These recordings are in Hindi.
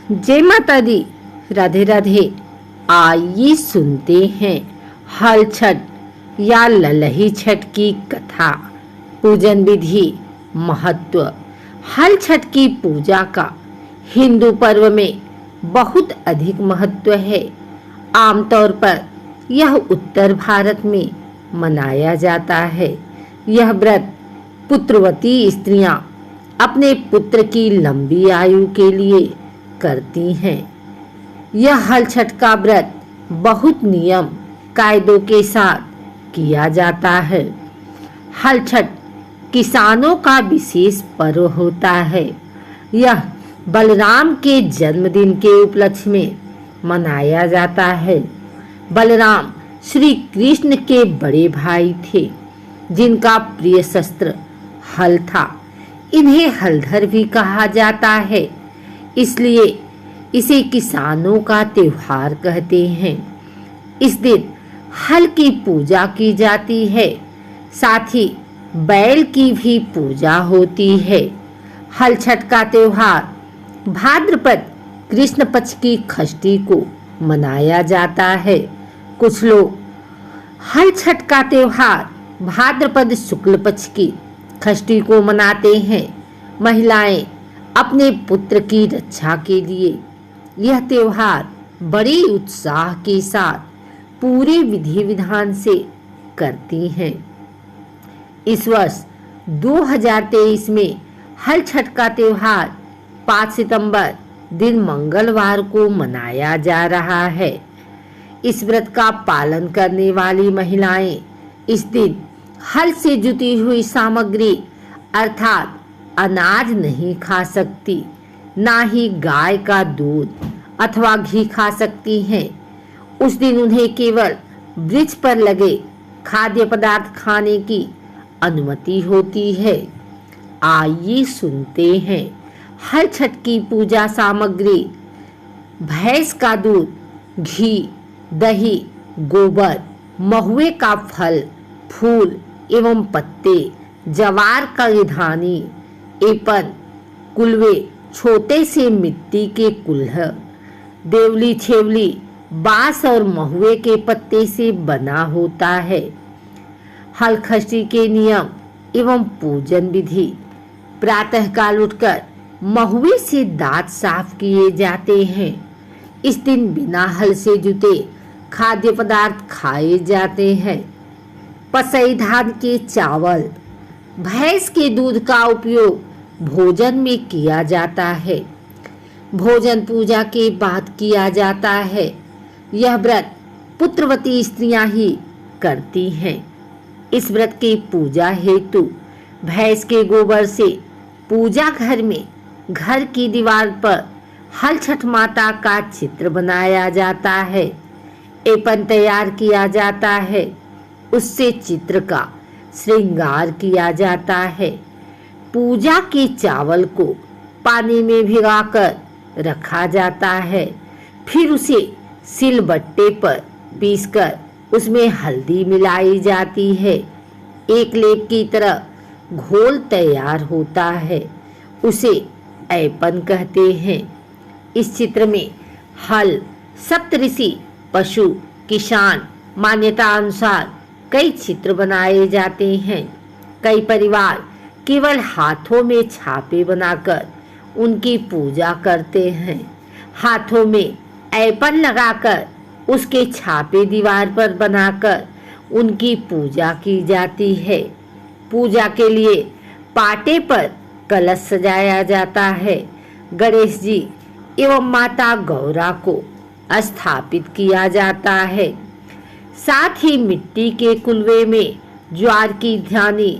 जय माता दी, राधे राधे। आइए सुनते हैं हल छठ या ललही छठ की कथा। पूजन विधि, महत्व। हल छठ की पूजा का हिंदू पर्व में बहुत अधिक महत्व है। आमतौर पर यह उत्तर भारत में मनाया जाता है। यह व्रत पुत्रवती स्त्रियां अपने पुत्र की लंबी आयु के लिए करती हैं। यह हल छठ का व्रत बहुत नियम कायदों के साथ किया जाता है। हल छठ किसानों का विशेष पर्व होता है। यह बलराम के जन्मदिन के उपलक्ष्य में मनाया जाता है। बलराम श्री कृष्ण के बड़े भाई थे, जिनका प्रिय शस्त्र हल था। इन्हें हलधर भी कहा जाता है, इसलिए इसे किसानों का त्योहार कहते हैं। इस दिन हल की पूजा की जाती है, साथ ही बैल की भी पूजा होती है। हल छठ का त्योहार भाद्रपद कृष्ण पक्ष की षष्ठी को मनाया जाता है। कुछ लोग हल छठ का त्योहार भाद्रपद शुक्ल पक्ष की षष्ठी को मनाते हैं। महिलाएं अपने पुत्र की रक्षा के लिए यह त्योहार बड़े उत्साह के साथ पूरे विधि विधान से करती हैं। इस वर्ष 2023 में हल छठ का त्योहार 5 सितंबर दिन मंगलवार को मनाया जा रहा है। इस व्रत का पालन करने वाली महिलाएं इस दिन हल से जुटी हुई सामग्री अर्थात अनाज नहीं खा सकती, ना ही गाय का दूध अथवा घी खा सकती हैं। उस दिन उन्हें केवल वृक्ष पर लगे खाद्य पदार्थ खाने की अनुमति होती है। आइए सुनते हैं हल छठ की पूजा सामग्री। भैंस का दूध, घी, दही, गोबर, महुए का फल, फूल एवं पत्ते, जवार का धानी, एपन, कुलवे, छोटे से मिट्टी के कुल्ह, देवली छेवली बांस और महुए के पत्ते से बना होता है। हल षष्ठी के नियम एवं पूजन विधि। प्रातःकाल उठकर महुए से दांत साफ किए जाते हैं। इस दिन बिना हल से जुते खाद्य पदार्थ खाए जाते हैं। पसई धान के चावल, भैंस के दूध का उपयोग भोजन में किया जाता है। भोजन पूजा के बाद किया जाता है। यह व्रत पुत्रवती स्त्रियां ही करती हैं। इस व्रत की पूजा हेतु भैंस के गोबर से पूजा घर में घर की दीवार पर हल छठ माता का चित्र बनाया जाता है। एपन तैयार किया जाता है, उससे चित्र का श्रृंगार किया जाता है। पूजा के चावल को पानी में भिगाकर रखा जाता है, फिर उसे सिलबट्टे पर पीसकर उसमें हल्दी मिलाई जाती है। एक लेप की तरह घोल तैयार होता है, उसे ऐपन कहते हैं। इस चित्र में हल, सप्तऋषि, पशु, किसान मान्यता अनुसार कई चित्र बनाए जाते हैं। कई परिवार केवल हाथों में छापे बनाकर उनकी पूजा करते हैं। हाथों में ऐपन लगाकर उसके छापे दीवार पर बनाकर उनकी पूजा की जाती है। पूजा के लिए पाटे पर कलश सजाया जाता है। गणेश जी एवं माता गौरा को स्थापित किया जाता है। साथ ही मिट्टी के कुलवे में ज्वार की धानी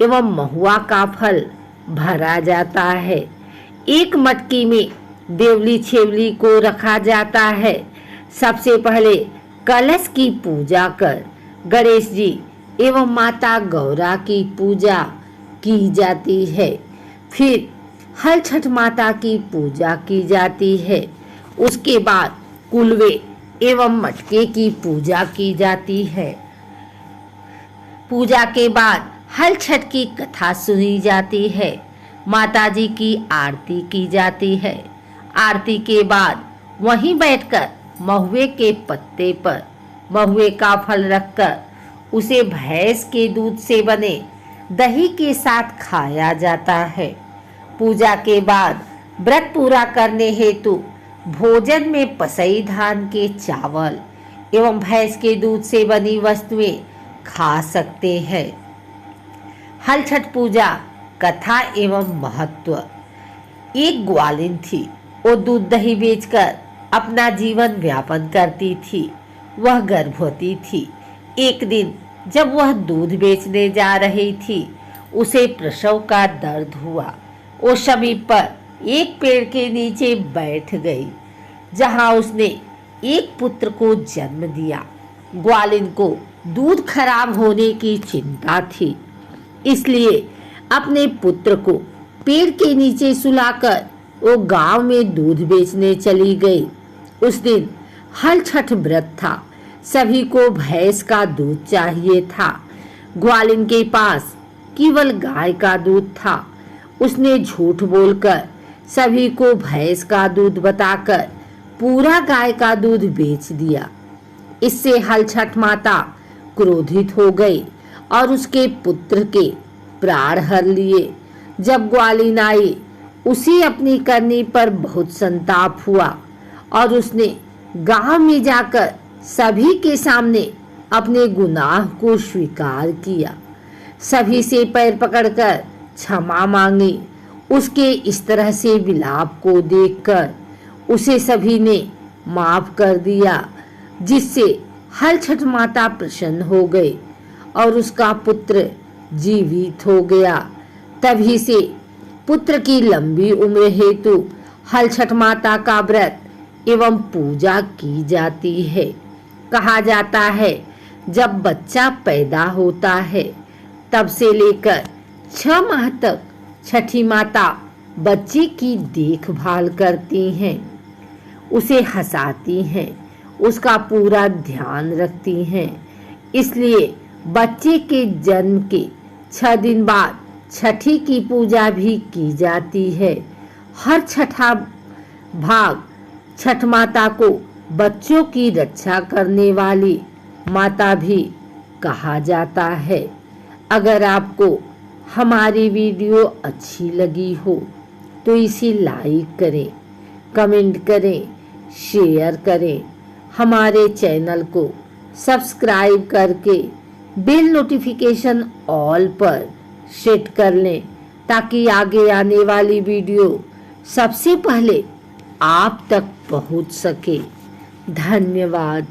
एवं महुआ का फल भरा जाता है। एक मटकी में देवली छेवली को रखा जाता है। सबसे पहले कलश की पूजा कर गणेश जी एवं माता गौरा की पूजा की जाती है। फिर हल छठ माता की पूजा की जाती है। उसके बाद कुलवे एवं मटके की पूजा की जाती है। पूजा के बाद हल छठ की कथा सुनी जाती है। माताजी की आरती की जाती है। आरती के बाद वहीं बैठकर महुए के पत्ते पर महुए का फल रखकर उसे भैंस के दूध से बने दही के साथ खाया जाता है। पूजा के बाद व्रत पूरा करने हेतु भोजन में पसई धान के चावल एवं भैंस के दूध से बनी वस्तुएं खा सकते हैं। हल छठ पूजा कथा एवं महत्व। एक ग्वालिन थी, वो दूध दही बेचकर अपना जीवन व्यापन करती थी। वह गर्भवती थी। एक दिन जब वह दूध बेचने जा रही थी, उसे प्रसव का दर्द हुआ। वो समीप पर एक पेड़ के नीचे बैठ गई, जहां उसने एक पुत्र को जन्म दिया। ग्वालिन को दूध खराब होने की चिंता थी, इसलिए अपने पुत्र को पेड़ के नीचे सुलाकर वो गांव में दूध बेचने चली गई। उस दिन हल छठ व्रत था, सभी को भैंस का दूध चाहिए था। ग्वालिन के पास केवल गाय का दूध था। उसने झूठ बोलकर सभी को भैंस का दूध बताकर पूरा गाय का दूध बेच दिया। इससे हल छठ माता क्रोधित हो गई और उसके पुत्र के प्राण हर लिए। जब ग्वालिन आई, उसे अपनी करनी पर बहुत संताप हुआ और उसने गांव में जाकर सभी के सामने अपने गुनाह को स्वीकार किया। सभी से पैर पकड़कर क्षमा मांगी। उसके इस तरह से विलाप को देखकर उसे सभी ने माफ कर दिया, जिससे हल छठ माता प्रसन्न हो गई और उसका पुत्र जीवित हो गया। तभी से पुत्र की लंबी उम्र हेतु हल छठ माता का व्रत एवं पूजा की जाती है। कहा जाता है, जब बच्चा पैदा होता है तब से लेकर 6 माह तक छठी माता बच्चे की देखभाल करती हैं, उसे हंसाती हैं, उसका पूरा ध्यान रखती हैं। इसलिए बच्चे के जन्म के 6 दिन बाद छठी की पूजा भी की जाती है। हर छठा भाग छठ माता को बच्चों की रक्षा करने वाली माता भी कहा जाता है। अगर आपको हमारी वीडियो अच्छी लगी हो तो इसे लाइक करें, कमेंट करें, शेयर करें। हमारे चैनल को सब्सक्राइब करके बेल नोटिफिकेशन ऑल पर सेट कर लें, ताकि आगे आने वाली वीडियो सबसे पहले आप तक पहुंच सके। धन्यवाद।